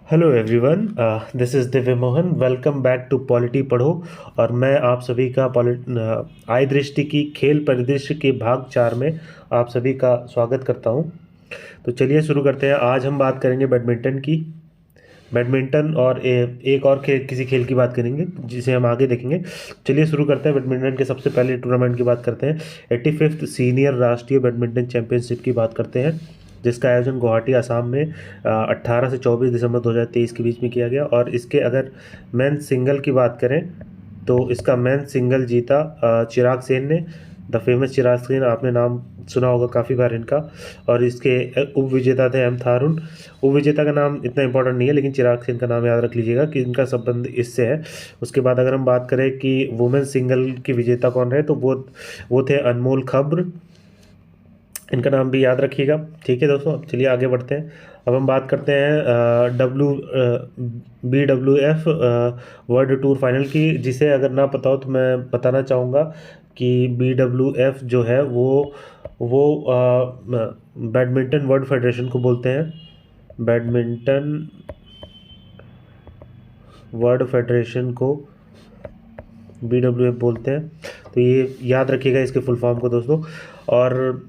Hello everyone, this is Divya Mohan. Welcome back to polity Padho. और मैं आप सभी का आय दृष्टि की खेल परिदृश्य के भाग 4 में आप सभी का स्वागत करता हूं। तो चलिए शुरू करते हैं। आज हम बात करेंगे बैडमिंटन की। बैडमिंटन और एक और किसी खेल की बात करेंगे जिसे हम आगे देखेंगे। चलिए शुरू करते हैं। बैडमिंटन के सबसे पहले टूर्नामेंट की बात करते हैं। 85th सीनियर राष्ट्रीय बैडमिंटन चैंपियनशिप की बात करते हैं, जिसका आयोजन गुवाहाटी असम में 18 से 24 दिसंबर 2023 के बीच में किया गया। और इसके अगर मेंस सिंगल की बात करें तो इसका मेंस सिंगल जीता चिराग सेन ने। द फेमस चिराग सेन, आपने नाम सुना होगा काफ़ी बार इनका। और इसके उप विजेता थे एम थारून। उप विजेता का नाम इतना इंपॉर्टेंट नहीं है, लेकिन चिराग सेन का नाम याद रख लीजिएगा कि इनका संबंध इससे है। उसके बाद अगर हम बात करें कि वुमेन सिंगल की विजेता कौन रहे, तो वो थे अनमोल खब्र। इनका नाम भी याद रखिएगा। ठीक है दोस्तों, अब चलिए आगे बढ़ते हैं। अब हम बात करते हैं BWF वर्ल्ड टूर फाइनल की, जिसे अगर ना पता हो तो मैं बताना चाहूँगा कि BWF जो है वो बैडमिंटन वर्ल्ड फेडरेशन को बोलते हैं। बैडमिंटन वर्ल्ड फेडरेशन को BWF बोलते हैं। तो ये याद रखिएगा इसके फुल फॉर्म को दोस्तों। और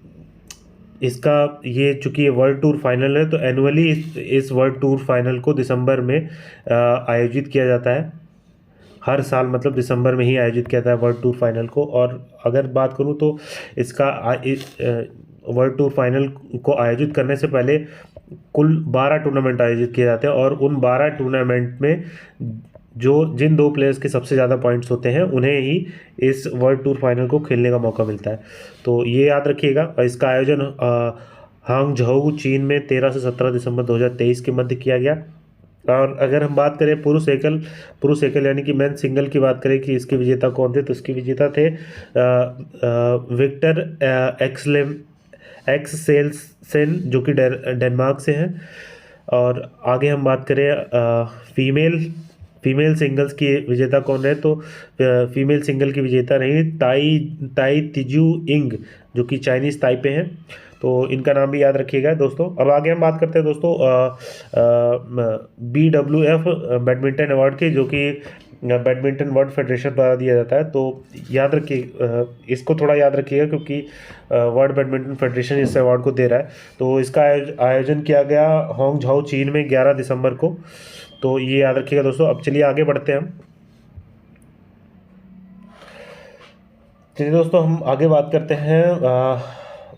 इसका ये चूंकि ये वर्ल्ड टूर फाइनल है, तो एनुअली इस वर्ल्ड टूर फाइनल को दिसंबर में आयोजित किया जाता है। हर साल मतलब दिसंबर में ही आयोजित किया जाता है वर्ल्ड टूर फाइनल को। और अगर बात करूं तो इसका वर्ल्ड टूर फाइनल को आयोजित करने से पहले कुल 12 टूर्नामेंट आयोजित किए जाते हैं। और उन 12 टूर्नामेंट में जिन दो प्लेयर्स के सबसे ज़्यादा पॉइंट्स होते हैं उन्हें ही इस वर्ल्ड टूर फाइनल को खेलने का मौका मिलता है। तो ये याद रखिएगा। और इसका आयोजन हांगझोउ चीन में 13 से 17 दिसंबर 2023 के मध्य किया गया। और अगर हम बात करें पुरुष एकल यानी कि मेन सिंगल की बात करें कि इसके विजेता कौन थे, तो इसके विजेता थे विक्टर एक्सेल्सेन, जो कि डेनमार्क से हैं। और आगे हम बात करें फीमेल सिंगल्स की विजेता कौन रहे, तो फीमेल सिंगल की विजेता रही ताई ताई तिजू इंग, जो कि चाइनीज़ ताइपे हैं। तो इनका नाम भी याद रखिएगा दोस्तों। अब आगे हम बात करते हैं दोस्तों BWF बैडमिंटन अवार्ड की, जो कि बैडमिंटन वर्ल्ड फेडरेशन द्वारा दिया जाता है। तो याद रखिए, इसको थोड़ा याद रखिएगा क्योंकि वर्ल्ड बैडमिंटन फेडरेशन इस अवार्ड को दे रहा है। तो इसका आयोजन किया गया हांगझोउ चीन में 11 दिसंबर को। तो ये याद रखिएगा दोस्तों। अब चलिए आगे बढ़ते हैं हम। चलिए दोस्तों, हम आगे बात करते हैं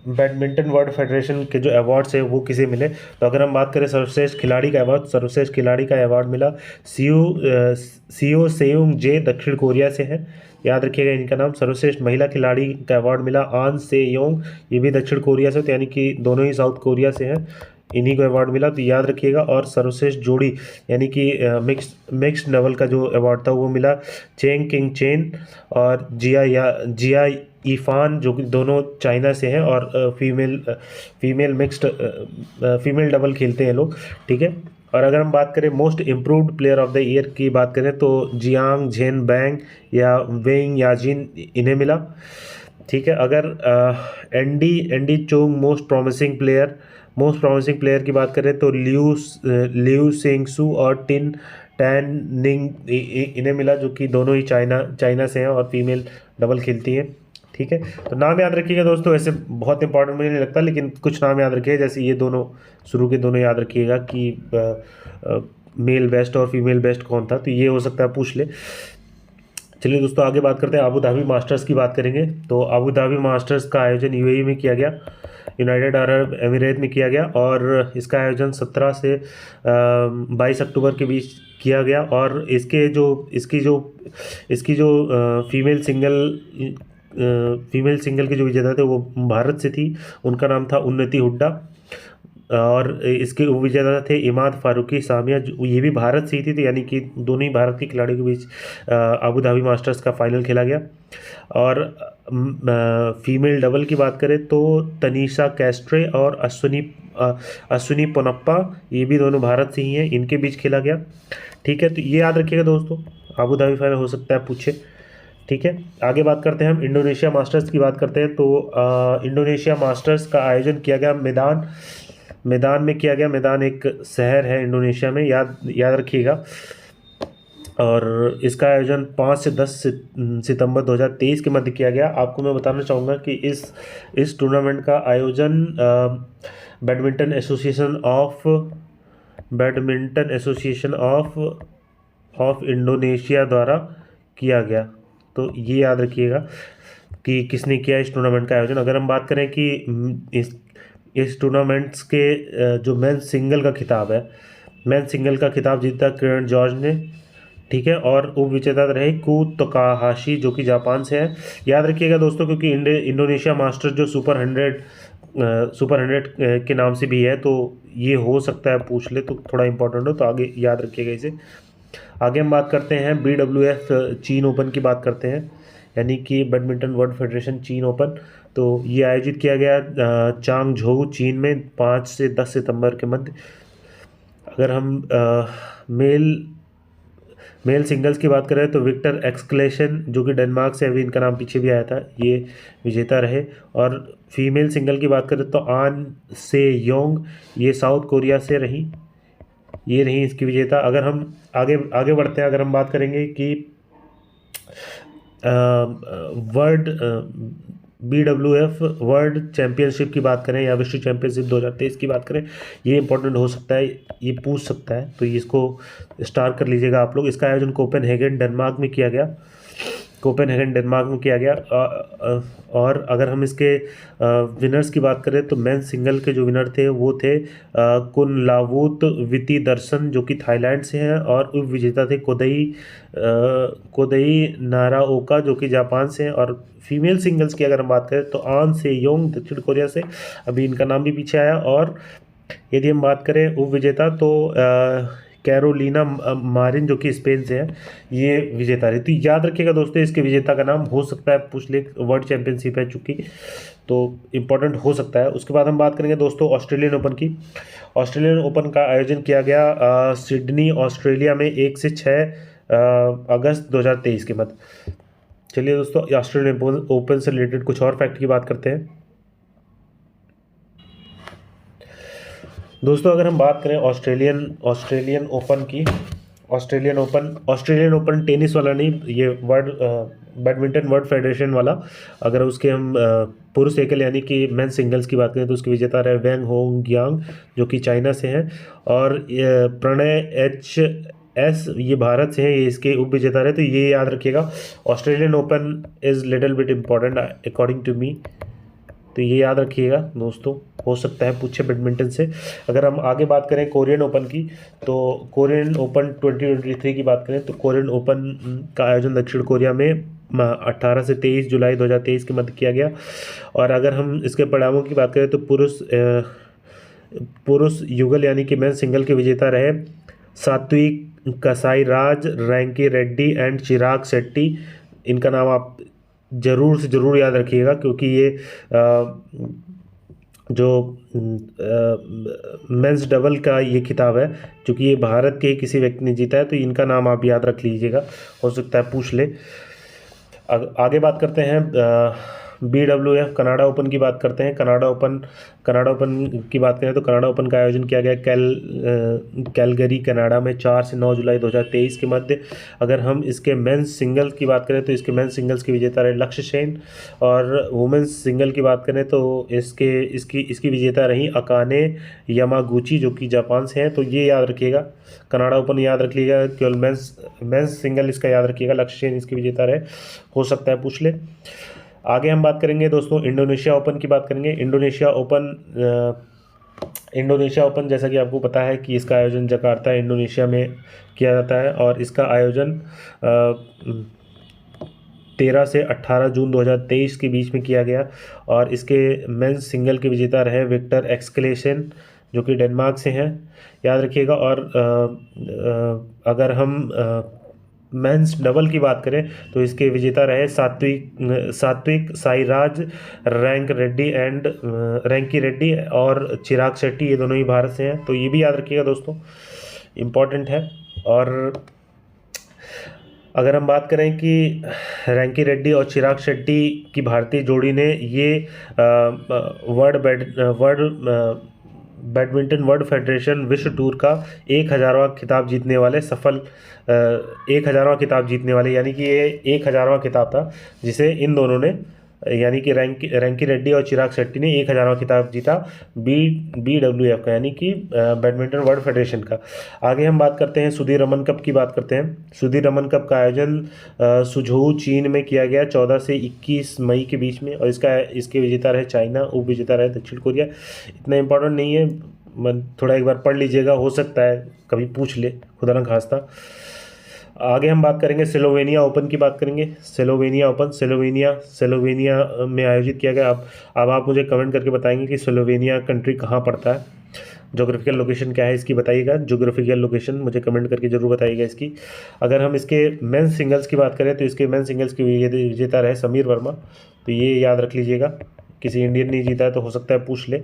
बैडमिंटन वर्ल्ड फेडरेशन के जो अवार्ड्स है वो किसे मिले। तो अगर हम बात करें सर्वश्रेष्ठ खिलाड़ी का अवार्ड, सर्वश्रेष्ठ खिलाड़ी का अवार्ड मिला सीओ सेयुंग जे, दक्षिण कोरिया से है। याद रखिएगा इनका नाम। सर्वश्रेष्ठ महिला खिलाड़ी का अवार्ड मिला आन से योंग, ये भी दक्षिण कोरिया से, तो यानी कि दोनों ही साउथ कोरिया से हैं। इन्हीं को अवार्ड मिला, तो याद रखिएगा। और सर्वश्रेष्ठ जोड़ी यानी कि मिक्स्ड डबल का जो अवार्ड था वो मिला चेंग किंग चेन और जिया इफान, जो कि दोनों चाइना से हैं। और फीमेल डबल खेलते हैं लोग। ठीक है। और अगर हम बात करें most improved player of the year की बात करें, तो जियांग झेन बैंग या वेइंग याजिन, इन्हें मिला। ठीक है। अगर एंडी चोंग मोस्ट प्रॉमिसिंग प्लेयर की बात करें, तो लियू सेंगसू और टिन टैन निंग इन्हें मिला, जो कि दोनों ही चाइना से हैं और फीमेल डबल खेलती हैं। ठीक है। तो नाम याद रखिएगा दोस्तों। वैसे बहुत इंपॉर्टेंट मुझे नहीं लगता, लेकिन कुछ नाम याद रखिएगा, जैसे ये दोनों शुरू के दोनों याद रखिएगा कि मेल बेस्ट और फीमेल बेस्ट कौन था, तो ये हो सकता है पूछ ले। चलिए दोस्तों आगे बात करते हैं। अबू धाबी मास्टर्स की बात करेंगे। तो अबू धाबी मास्टर्स का आयोजन यूएई में किया गया, यूनाइटेड अरब एमिरेट में किया गया। और इसका आयोजन 17 से 22 अक्टूबर के बीच किया गया। और इसकी जो फीमेल सिंगल के जो विजेता थे वो भारत से थी। उनका नाम था उन्नति हुड्डा। और इसके उप विजेता थे इमाद फारूकी सामिया, ये भी भारत से ही थी। तो यानी कि दोनों ही भारत के खिलाड़ियों के बीच अबू धाबी मास्टर्स का फाइनल खेला गया। और फीमेल डबल की बात करें तो तनीषा कैस्ट्रे और अश्विनी पोनप्पा, ये भी दोनों भारत से ही हैं, इनके बीच खेला गया। ठीक है। तो ये याद रखिएगा दोस्तों, अबू धाबी फाइनल हो सकता है पूछे। ठीक है। आगे बात करते हैं हम इंडोनेशिया मास्टर्स की बात करते हैं। तो इंडोनेशिया मास्टर्स का आयोजन किया गया मैदान में किया गया। मैदान एक शहर है इंडोनेशिया में, याद याद रखिएगा। और इसका आयोजन 5 से 10 सितंबर 2023 के मध्य किया गया। आपको मैं बताना चाहूँगा कि इस टूर्नामेंट का आयोजन बैडमिंटन एसोसिएशन ऑफ इंडोनेशिया द्वारा किया गया। तो ये याद रखिएगा कि किसने किया इस टूर्नामेंट का आयोजन। अगर हम बात करें कि इस टूर्नामेंट्स के जो मेंस सिंगल का खिताब है, मेंस सिंगल का खिताब जीता किरण जॉर्ज ने, ठीक है। और उप विजेता रहे कू तकाहाशी जो कि जापान से है। याद रखिएगा दोस्तों, क्योंकि इंडोनेशिया मास्टर्स जो सुपर 100 के नाम से भी है, तो ये हो सकता है पूछ ले तो थोड़ा इंपॉर्टेंट हो, तो आगे याद रखिएगा इसे। आगे हम बात करते हैं BWF चीन ओपन की बात करते हैं, यानी कि बैडमिंटन वर्ल्ड फेडरेशन चीन ओपन। तो ये आयोजित किया गया चांगझोउ चीन में 5 से 10 सितंबर के मध्य। अगर हम मेल सिंगल्स की बात करें तो विक्टर एक्सक्लेशन जो कि डेनमार्क से, अभी इनका नाम पीछे भी आया था, ये विजेता रहे। और फीमेल सिंगल की बात करें तो आन से योंग, ये साउथ कोरिया से रही, ये रही इसकी विजेता। अगर हम आगे आगे बढ़ते हैं, अगर हम बात करेंगे कि वर्ल्ड BWF वर्ल्ड चैम्पियनशिप की बात करें या विश्व चैंपियनशिप 2023 की बात करें, ये इंपॉर्टेंट हो सकता है, ये पूछ सकता है, तो इसको स्टार कर लीजिएगा आप लोग। इसका आयोजन कोपेनहेगन डेनमार्क में किया गया, कोपेनहेगन डेनमार्क में किया गया। और अगर हम इसके विनर्स की बात करें तो मेंस सिंगल के जो विनर थे वो थे कुनलावुत विति दर्शन जो कि थाईलैंड से हैं, और उप विजेता थे कोदई नाराओका जो कि जापान से हैं। और फीमेल सिंगल्स की अगर हम बात करें तो आन से योंग दक्षिण कोरिया से, अभी इनका नाम भी पीछे आया। और यदि हम बात करें उप विजेता तो कैरोलिना मारिन जो कि स्पेन से है, ये विजेता रही। तो याद रखिएगा दोस्तों, इसके विजेता का नाम हो सकता है पूछ ले, वर्ल्ड चैंपियनशिप है चूँकि, तो इम्पोर्टेंट हो सकता है। उसके बाद हम बात करेंगे दोस्तों ऑस्ट्रेलियन ओपन की। ऑस्ट्रेलियन ओपन का आयोजन किया गया सिडनी ऑस्ट्रेलिया में 1 से 6 अगस्त 2023 के मध्य। चलिए दोस्तों, ऑस्ट्रेलियन ओपन से रिलेटेड कुछ और फैक्ट की बात करते हैं। दोस्तों अगर हम बात करें ऑस्ट्रेलियन ओपन की, ऑस्ट्रेलियन ओपन टेनिस वाला नहीं, ये बैडमिंटन वर्ल्ड फेडरेशन वाला। अगर उसके हम पुरुष एकल यानी कि मेन सिंगल्स की बात करें तो उसके विजेता रहे वेंग होंगयांग जो कि चाइना से हैं। और प्रणय HS ये भारत से है, ये इसके उप विजेता रहे। तो ये याद रखिएगा, Australian open is little bit important according to me, तो ये याद रखिएगा दोस्तों, हो सकता है पूछे बैडमिंटन से। अगर हम आगे बात करें कोरियन ओपन की, तो कोरियन ओपन 2023 की बात करें तो कोरियन ओपन का आयोजन दक्षिण कोरिया में 18 से 23 जुलाई 2023 के मध्य किया गया। और अगर हम इसके परिणामों की बात करें तो पुरुष युगल यानी कि मेन सिंगल के विजेता रहे सात्विक कसाईराज, रैंकी रेड्डी एंड चिराग शेट्टी। इनका नाम आप ज़रूर से ज़रूर याद रखिएगा, क्योंकि ये जो मेंस डबल का ये खिताब है, क्योंकि ये भारत के किसी व्यक्ति ने जीता है, तो इनका नाम आप याद रख लीजिएगा, हो सकता है पूछ ले। आगे बात करते हैं BWF कनाडा ओपन की बात करते हैं। कनाडा ओपन की बात करें तो कनाडा ओपन का आयोजन किया गया कैलगरी कनाडा में 4 से 9 जुलाई 2023 के मध्य। अगर हम इसके मेंस सिंगल्स की बात करें तो इसके मेंस सिंगल्स के विजेता रहे लक्ष्य सेन, और वुमेंस सिंगल की बात करें तो इसकी विजेता रही अकाने यामागुची जो कि जापान से हैं। तो ये याद रखिएगा, कनाडा ओपन याद रख लीजिएगा, केवल मेंस सिंगल इसका याद रखिएगा, लक्ष्य सेन इसके विजेता रहे, हो सकता है पूछ ले। आगे हम बात करेंगे दोस्तों इंडोनेशिया ओपन की बात करेंगे। इंडोनेशिया ओपन जैसा कि आपको पता है कि इसका आयोजन जकार्ता इंडोनेशिया में किया जाता है, और इसका आयोजन 13 से 18 जून 2023 के बीच में किया गया। और इसके मेंस सिंगल के विजेता रहे विक्टर एक्सक्लेशन जो कि डेनमार्क से हैं, याद रखिएगा। और अगर हम मेंस डबल की बात करें तो इसके विजेता रहे सात्विक साईराज, रैंकी रेड्डी और चिराग शेट्टी, ये दोनों ही भारत से हैं। तो ये भी याद रखिएगा दोस्तों, इम्पॉर्टेंट है। और अगर हम बात करें कि रैंकी रेड्डी और चिराग शेट्टी की भारतीय जोड़ी ने ये वर्ल्ड बैडमिंटन वर्ल्ड फेडरेशन विश्व टूर का 1000वां खिताब जीतने वाले सफल 1000वां खिताब जीतने वाले, यानी कि ये 1000वां खिताब था जिसे इन दोनों ने, यानी कि रैंकी रेड्डी और चिराग शेट्टी ने 1000वां खिताब जीता BWF का, यानी कि बैडमिंटन वर्ल्ड फेडरेशन का। आगे हम बात करते हैं सुधीर रमन कप की बात करते हैं। सुधीर रमन कप का आयोजन सुझोऊ चीन में किया गया 14 से 21 मई के बीच में, और इसके विजेता रहे चाइना, उप विजेता रहे दक्षिण कोरिया। इतना इंपॉर्टेंट नहीं है, थोड़ा एक बार पढ़ लीजिएगा, हो सकता है कभी पूछ ले, खुदा न खास्ता। आगे हम बात करेंगे स्लोवेनिया ओपन की बात करेंगे। स्लोवेनिया ओपन स्लोवेनिया में आयोजित किया गया। अब आप मुझे कमेंट करके बताएंगे कि स्लोवेनिया कंट्री कहाँ पड़ता है, जोग्राफिकल लोकेशन क्या है इसकी बताइएगा। जोग्राफिकल लोकेशन मुझे कमेंट करके जरूर बताइएगा इसकी। अगर हम इसके मेंस सिंगल्स की बात करें तो इसके मेंस सिंगल्स की विजेता रहे समीर वर्मा, तो ये याद रख लीजिएगा। किसी इंडियन नहीं जीता है तो हो सकता है पूछ ले,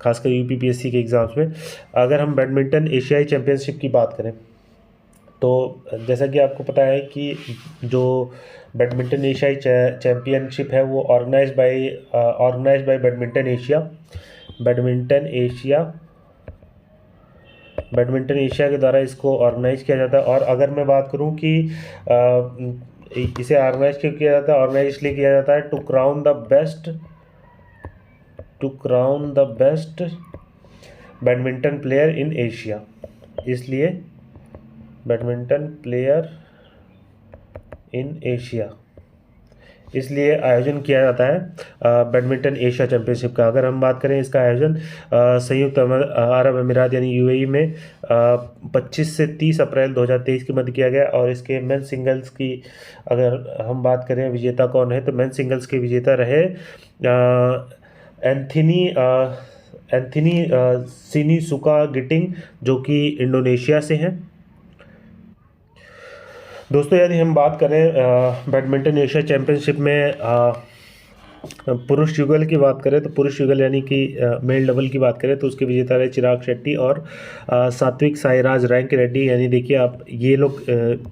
खासकर UPPSC के एग्ज़ाम्स में। अगर हम बैडमिंटन एशियाई चैम्पियनशिप की बात करें तो जैसा कि आपको पता है कि जो बैडमिंटन एशियाई चैम्पियनशिप है वो ऑर्गेनाइज बाय बैडमिंटन एशिया के द्वारा इसको ऑर्गेनाइज किया जाता है। और अगर मैं बात करूं कि इसे ऑर्गेनाइज क्यों किया जाता है, ऑर्गेनाइज इसलिए किया जाता है to crown the best badminton player in Asia, इसलिए बैडमिंटन प्लेयर इन एशिया इसलिए आयोजन किया जाता है बैडमिंटन एशिया चैम्पियनशिप का। अगर हम बात करें इसका आयोजन संयुक्त अरब अमीरात यानी UAE में 25 से 30 अप्रैल 2023 के मध्य किया गया। और इसके मेन सिंगल्स की अगर हम बात करें विजेता कौन है, तो मेन सिंगल्स के विजेता रहे एंथनी सिनिसुका गिटिंग, जो कि इंडोनेशिया से हैं। दोस्तों यदि हम बात करें बैडमिंटन एशिया चैम्पियनशिप में पुरुष युगल की बात करें तो पुरुष युगल यानी कि मेल डबल की बात करें तो उसके विजेता रहे चिराग शेट्टी और सात्विक साईराज रैंकी रेड्डी। यानी देखिए आप, ये लोग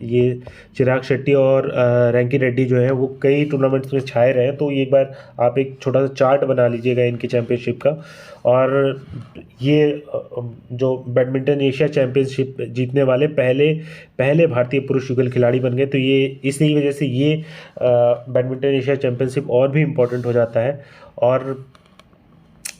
ये चिराग शेट्टी और रैंकी रेड्डी जो है वो कई टूर्नामेंट्स में छाए रहे हैं। तो एक बार आप एक छोटा सा चार्ट बना लीजिएगा इनकी चैम्पियनशिप का। और ये जो बैडमिंटन एशिया चैम्पियनशिप जीतने वाले पहले भारतीय पुरुष युगल खिलाड़ी बन गए। तो ये इसी वजह से ये बैडमिंटन एशिया चैम्पियनशिप और भी इम्पोर्टेंट हो जाता है। और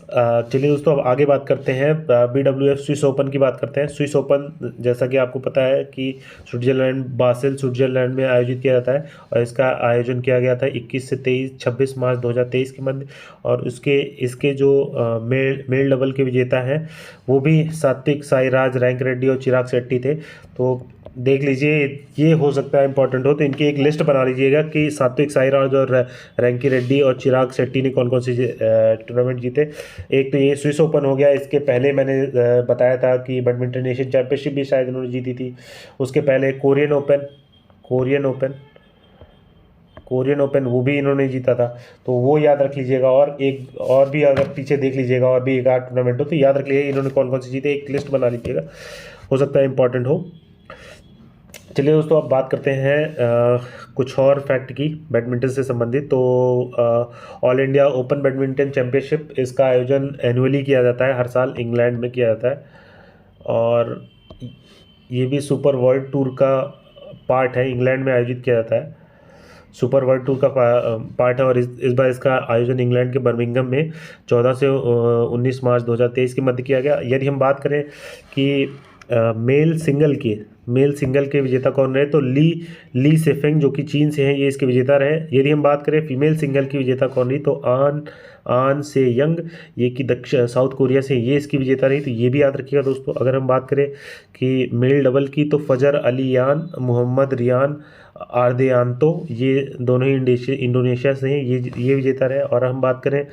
चलिए दोस्तों अब आगे बात करते हैं BWF स्विस ओपन की बात करते हैं। स्विस ओपन जैसा कि आपको पता है कि स्विट्जरलैंड में आयोजित किया जाता है और इसका आयोजन किया गया था 26 मार्च 2023 के मध्य। और इसके जो मेल डबल के विजेता हैं वो भी सात्विक साईराज रैंकी रेड्डी और चिराग शेट्टी थे। तो देख लीजिए, ये हो सकता है इंपॉर्टेंट हो, तो इनकी एक लिस्ट बना लीजिएगा कि सात्विक साईराज और रैंकी रेड्डी और चिराग शेट्टी ने कौन कौन से टूर्नामेंट जीते। एक तो ये स्विस ओपन हो गया, इसके पहले मैंने बताया था कि बैडमिंटन एशियन चैम्पियनशिप भी शायद इन्होंने जीती थी। उसके पहले कोरियन ओपन वो भी इन्होंने जीता था, तो वो याद रख लीजिएगा। और एक और भी अगर पीछे देख लीजिएगा और भी एक आध टूर्नामेंट हो तो याद रख लीजिएगा इन्होंने कौन कौन से जीते, एक लिस्ट बना लीजिएगा, हो सकता है इंपॉर्टेंट हो। चलिए दोस्तों अब बात करते हैं कुछ और फैक्ट की बैडमिंटन से संबंधित। तो all India open badminton championship, इसका आयोजन एनुअली किया जाता है, हर साल इंग्लैंड में किया जाता है। और ये भी सुपर वर्ल्ड टूर का पार्ट है, इंग्लैंड में आयोजित किया जाता है, सुपर वर्ल्ड टूर का पार्ट है। और इस बार इसका आयोजन इंग्लैंड के बर्मिंघम में 14 से 19 मार्च 2023 के मध्य किया गया। यदि हम बात करें कि मेल सिंगल के विजेता कौन रहे तो ली सेफेंग जो कि चीन से हैं, ये इसके विजेता रहे। यदि हम बात करें फीमेल सिंगल की विजेता कौन रही तो आन से यंग, ये कि साउथ कोरिया से, ये इसकी विजेता रही, तो ये भी याद रखिएगा दोस्तों। अगर हम बात करें कि मेल डबल की तो फजर अली यान, मोहम्मद रियान आर्देयानतो, ये दोनों ही इंडोनेशिया से हैं, ये विजेता रहे। और हम बात करें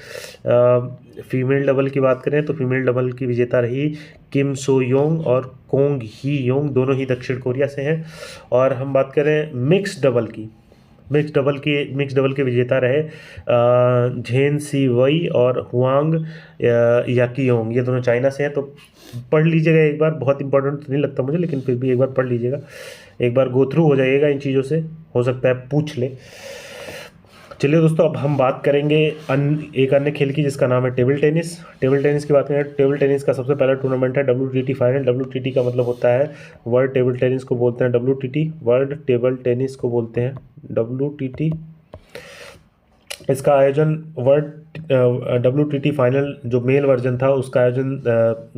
फीमेल डबल की बात करें तो फीमेल डबल की विजेता रही किम सो योंग और कोंग ही योंग, दोनों ही दक्षिण कोरिया से हैं। और हम बात करें मिक्स डबल के विजेता रहे झेन सी वई और हुआंग याकियोंग, ये दोनों चाइना से हैं। तो पढ़ लीजिएगा एक बार, बहुत इंपॉर्टेंट तो नहीं लगता मुझे, लेकिन फिर भी एक बार पढ़ लीजिएगा, एक बार गो थ्रू हो जाइएगा इन चीज़ों से, हो सकता है पूछ ले। चलिए दोस्तों, अब हम बात करेंगे एक अन्य खेल की जिसका नाम है टेबल टेनिस। टेबल टेनिस की बात करें, टेबल टेनिस का सबसे पहला टूर्नामेंट है WTT फाइनल। WTT का मतलब होता है वर्ल्ड टेबल टेनिस को बोलते हैं WTT, वर्ल्ड टेबल टेनिस को बोलते हैं WTT। इसका आयोजन WTT फाइनल जो मेल वर्जन था उसका आयोजन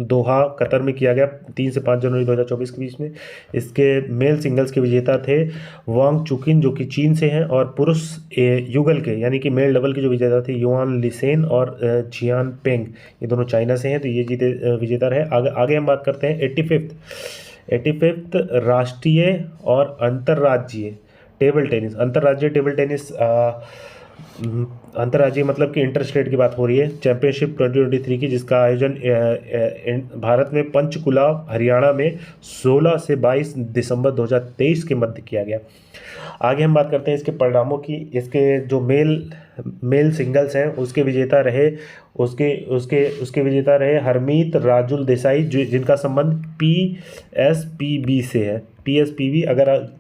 दोहा कतर में किया गया 3 से 5 जनवरी 2024 के बीच में। इसके मेल सिंगल्स के विजेता थे वांग चुकिन जो कि चीन से हैं, और पुरुष युगल के यानी कि मेल डबल के जो विजेता थे युआन लिसेन और जियान पेंग, ये दोनों चाइना से हैं, तो ये विजेता रहे। आगे हम बात करते हैं 85th राष्ट्रीय और अंतर्राज्यीय टेबल टेनिस। अंतर्राज्यीय टेबल टेनिस अंतर्राज्यीय मतलब कि इंटर स्टेट की बात हो रही है, चैंपियनशिप 2023 की, जिसका आयोजन भारत में पंचकुला हरियाणा में 16 से 22 दिसंबर 2023 के मध्य किया गया। आगे हम बात करते हैं इसके परिणामों की। इसके जो मेल सिंगल्स हैं उसके विजेता रहे उसके विजेता रहे हरमीत राजुल देसाई, जिनका संबंध PSPB से है। PSPB, अगर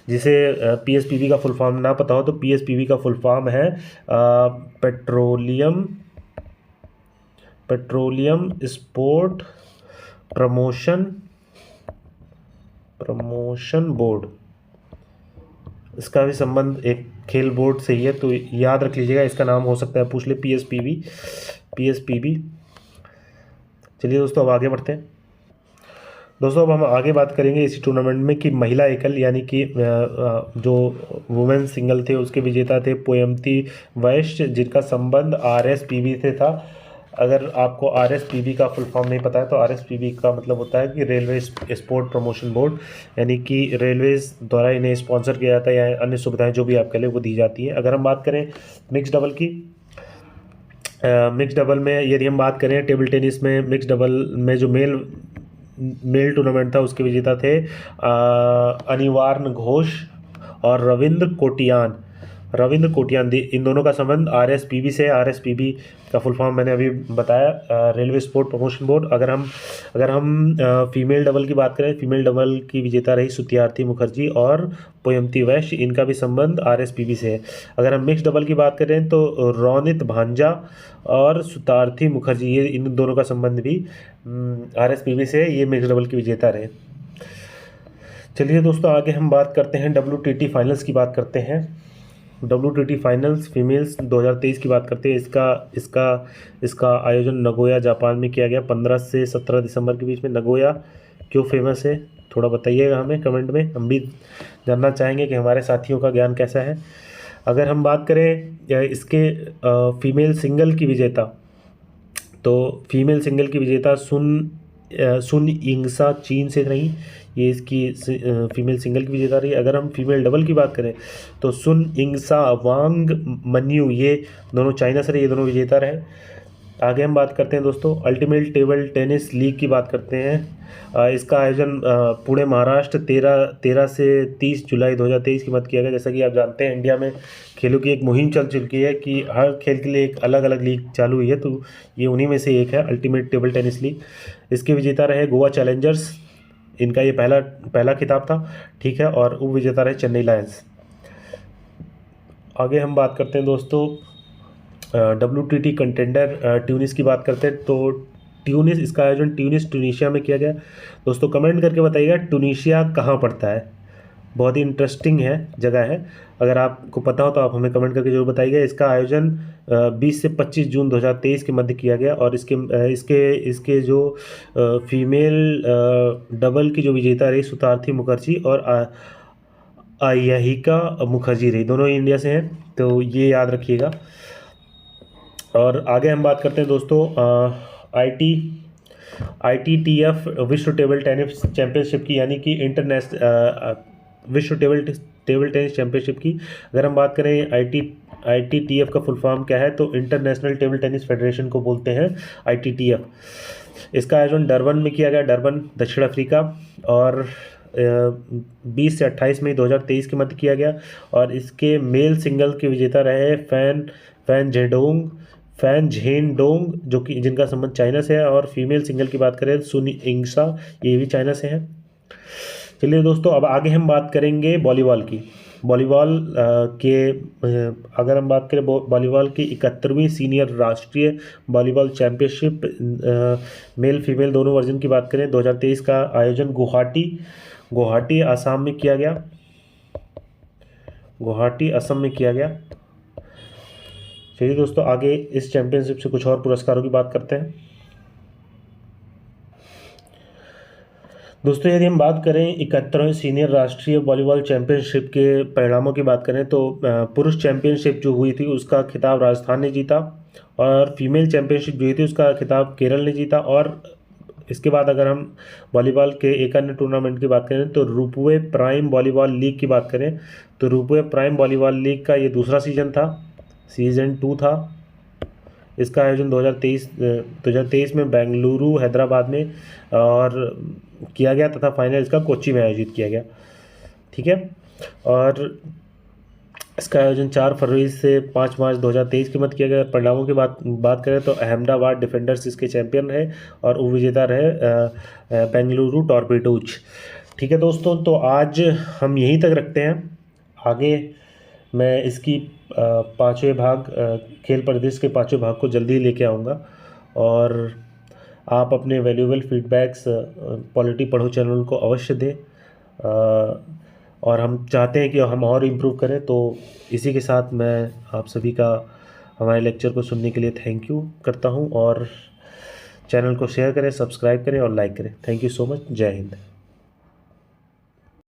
जिसे PSPB का फुल फॉर्म ना पता हो तो PSPB का फुल फॉर्म है पेट्रोलियम स्पोर्ट प्रमोशन बोर्ड। इसका भी संबंध एक खेल बोर्ड से ही है, तो याद रख लीजिएगा, इसका नाम हो सकता है पूछ ले PSPB। चलिए दोस्तों, अब आगे बढ़ते हैं। दोस्तों, अब हम आगे बात करेंगे इसी टूर्नामेंट में कि महिला एकल यानी कि जो वुमेन सिंगल थे उसके विजेता थे पोयमती वैश्य, जिनका संबंध RSPB से था। अगर आपको RSPB का फुल फॉर्म नहीं पता है तो RSPB का मतलब होता है कि रेलवे स्पोर्ट प्रमोशन बोर्ड, यानी कि रेलवेज द्वारा इन्हें स्पॉन्सर किया जाता है या अन्य सुविधाएं जो भी आपके लिए वो दी जाती हैं। अगर हम बात करें मिक्स डबल की, मिक्स डबल में यदि हम बात करें टेबल टेनिस में, मिक्स डबल में जो मेल टूर्नामेंट था उसके विजेता थे अनिवार्य घोष और रविंद्र कोटियान। इन दोनों का संबंध RSPB से है। RSPB का फुल फॉर्म मैंने अभी बताया, रेलवे स्पोर्ट प्रमोशन बोर्ड। अगर हम फीमेल डबल की बात करें, फीमेल डबल की विजेता रही सुत्यार्थी मुखर्जी और पोयमती वैश्य, इनका भी संबंध RSPB से है। अगर हम मिक्स डबल की बात करें तो रोनित भांजा और सुतार्थी मुखर्जी, ये इन दोनों का संबंध भी RSPB से है, ये मिक्स डबल की विजेता रहे। चलिए दोस्तों, आगे हम बात करते हैं WTT फाइनल्स की बात करते हैं। WTT फाइनल्स फीमेल्स 2023 की बात करते हैं। इसका आयोजन नगोया जापान में किया गया 15 से 17 दिसंबर के बीच में। नगोया क्यों फेमस है थोड़ा बताइएगा हमें कमेंट में, हम भी जानना चाहेंगे कि हमारे साथियों का ज्ञान कैसा है। अगर हम बात करें इसके फीमेल सिंगल की विजेता, तो फीमेल सिंगल की विजेता सुन यिंगसा चीन से रही, ये इसकी फीमेल सिंगल की विजेता रही। अगर हम फीमेल डबल की बात करें तो सुन यिंगसा वांग मन्यू, ये दोनों चाइना से रहे, ये दोनों विजेता रहे। आगे हम बात करते हैं दोस्तों अल्टीमेट टेबल टेनिस लीग की बात करते हैं। इसका आयोजन पुणे महाराष्ट्र 13 से 30 जुलाई 2023 की मध्य किया गया। जैसा कि आप जानते हैं इंडिया में खेलों की एक मुहिम चल चुकी है कि हर खेल के लिए एक अलग अलग लीग चालू हुई है, तो ये उन्हीं में से एक है अल्टीमेट टेबल टेनिस लीग। इसके विजेता रहे गोवा चैलेंजर्स, इनका ये पहला खिताब था, ठीक है, और उप विजेता रहे चेन्नई लायंस। आगे हम बात करते हैं दोस्तों WTT कंटेंडर ट्यूनिस की बात करते हैं। तो ट्यूनिस, इसका आयोजन ट्यूनिशिया में किया गया। दोस्तों कमेंट करके बताइएगा ट्यूनिशिया कहाँ पड़ता है, बहुत ही इंटरेस्टिंग जगह है। अगर आपको पता हो तो आप हमें कमेंट करके जरूर बताइएगा। इसका आयोजन 20 से 25 जून 2023 के मध्य किया गया, और इसके जो फीमेल डबल की जो विजेता रही सुतार्थी मुखर्जी और आयहिका मुखर्जी रही, दोनों ही इंडिया से हैं, तो ये याद रखिएगा। और आगे हम बात करते हैं दोस्तों ITTF विश्व टेबल टेनिस चैंपियनशिप की, यानी कि इंटरनेशनल विश्व टेबल टेनिस चैंपियनशिप की। अगर हम बात करें ITTF का फुल फॉर्म क्या है, तो इंटरनेशनल टेबल टेनिस फेडरेशन को बोलते हैं ITTF। इसका आयोजन डरबन में किया गया, डरबन दक्षिण अफ्रीका, और 20 से 28 मई 2023 के मध्य किया गया। और इसके मेल सिंगल के विजेता रहे फैन झेनडोंग जो कि जिनका संबंध चाइना से है, और फीमेल सिंगल की बात करें सुन यिंगसा, ये भी चाइना से है। चलिए दोस्तों, अब आगे हम बात करेंगे वॉलीबॉल की। वॉलीबॉल अगर हम बात करें वॉलीबॉल की 71वीं सीनियर राष्ट्रीय वॉलीबॉल चैंपियनशिप मेल फीमेल दोनों वर्जन की बात करें 2023 का आयोजन गुवाहाटी असम में किया गया। गुवाहाटी असम में किया गया। चलिए दोस्तों, आगे इस चैंपियनशिप से कुछ और पुरस्कारों की बात करते हैं। दोस्तों, यदि हम बात करें 71वें सीनियर राष्ट्रीय वॉलीबॉल चैंपियनशिप के परिणामों की बात करें तो पुरुष चैंपियनशिप जो हुई थी उसका खिताब राजस्थान ने जीता, और फीमेल चैंपियनशिप जो हुई थी उसका खिताब केरल ने जीता। और इसके बाद अगर हम वॉलीबॉल के एक अन्य टूर्नामेंट की बात करें तो रूपवे प्राइम वॉलीबॉल लीग की बात करें तो रूपवे प्राइम वॉलीबॉल लीग का ये दूसरा सीजन था, सीजन 2 था। इसका आयोजन 2023 में बेंगलुरु हैदराबाद में और किया गया तथा फाइनल इसका कोच्चि में आयोजित किया गया। ठीक है, और इसका आयोजन 4 फरवरी से 5 मार्च 2023 के मध्य किया गया। परिणामों की बात करें तो अहमदाबाद डिफेंडर्स इसके चैंपियन रहे और उपविजेता रहे बेंगलुरु टॉर्पीडोज। ठीक है दोस्तों, तो आज हम यहीं तक रखते हैं। आगे मैं इसकी पाँचवें भाग खेल परिदृश्य के पाँचवें भाग को जल्दी लेके आऊँगा, और आप अपने वैल्यूएबल फीडबैक्स पॉलिटी पढ़ो चैनल को अवश्य दें। और हम चाहते हैं कि हम और इम्प्रूव करें। तो इसी के साथ मैं आप सभी का हमारे लेक्चर को सुनने के लिए थैंक यू करता हूं, और चैनल को शेयर करें, सब्सक्राइब करें और लाइक करें। Thank you so much. जय हिंद।